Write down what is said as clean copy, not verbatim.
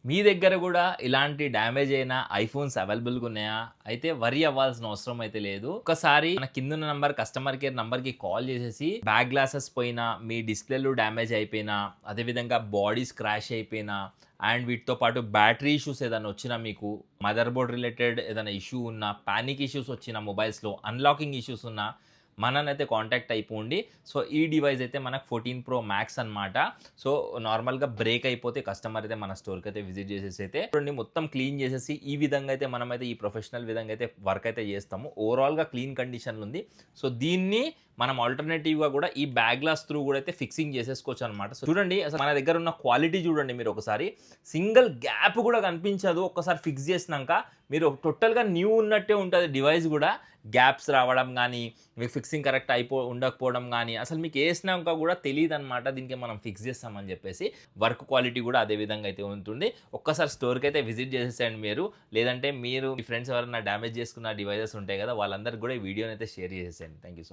మీ దగ్గర గూడా ఇలాంటి డ్యామేజ్ అయిన ఐఫోన్స్ అవైలబుల్‌గా ఉన్నాయా? అయితే వరీ అవ్వాల్సిన అవసరం అయితే లేదు. ఒక్కసారి మన కిందున్న నంబర్ కస్టమర్ కేర్ నంబర్‌కి కాల్ చేసేసి బ్యాక్ గ్లాసెస్ పోయినా, మీ డిస్‌ప్లేలు డ్యామేజ్ అయిపోయినా, అదేవిధంగా బాడీ స్క్రాచ్ అయిపోయినా అండ్ వీటితో పాటు బ్యాటరీ ఇష్యూస్ ఏదైనా వచ్చినా మీకు, మదర్ బోర్డ్ రిలేటెడ్ ఏదైనా ఇష్యూ ఉన్నా, పానిక్ ఇష్యూస్ వచ్చిన మొబైల్స్‌లో, అన్లాకింగ్ ఇష్యూస్ ఉన్నా మననైతే కాంటాక్ట్ అయిపోండి. సో, ఈ డివైస్ అయితే మనకు 14 ప్రో మ్యాక్స్ అనమాట. సో, నార్మల్‌గా బ్రేక్ అయిపోతే కస్టమర్ అయితే మన స్టోర్‌కైతే విజిట్ చేసేసి అయితే చూడండి మొత్తం క్లీన్ చేసేసి ఈ విధంగా అయితే మనమైతే ఈ ప్రొఫెషనల్ విధంగా అయితే వర్క్ అయితే చేస్తాము. ఓవరాల్‌గా క్లీన్ కండిషన్‌లో ఉంది. సో, దీన్ని మనం ఆల్టర్‌నేటివ్‌గా కూడా ఈ బ్యాక్ గ్లాస్ త్రూ కూడా అయితే ఫిక్సింగ్ చేసేసుకోవచ్చు అనమాట. సో, చూడండి అసలు మన దగ్గర ఉన్న క్వాలిటీ చూడండి మీరు ఒకసారి. సింగిల్ గ్యాప్ కూడా కనిపించదు. ఒక్కసారి ఫిక్స్ చేసినాక మీరు టోటల్‌గా న్యూ ఉన్నట్టే ఉంటది డివైస్ కూడా. గ్యాప్స్ రావడం గానీ, మీకు ఫిక్సింగ్ కరెక్ట్ ఉండకపోవడం గానీ, అసలు మీకు ఏసినాక కూడా తెలీదనమాట. దీనికి మనం ఫిక్స్ చేస్తామని చెప్పేసి. వర్క్ క్వాలిటీ కూడా అదే విధంగా అయితే ఉంటుంది. ఒక్కసారి స్టోర్‌కైతే విజిట్ చేసేసేయండి మీరు. లేదంటే మీరు మీ ఫ్రెండ్స్ ఎవరైనా డ్యామేజ్ చేసుకున్న డివైసెస్ ఉంటాయి కదా! వాళ్ళందరికి కూడా ఈ వీడియోనైతే షేర్ చేసేసేయండి. Thank you so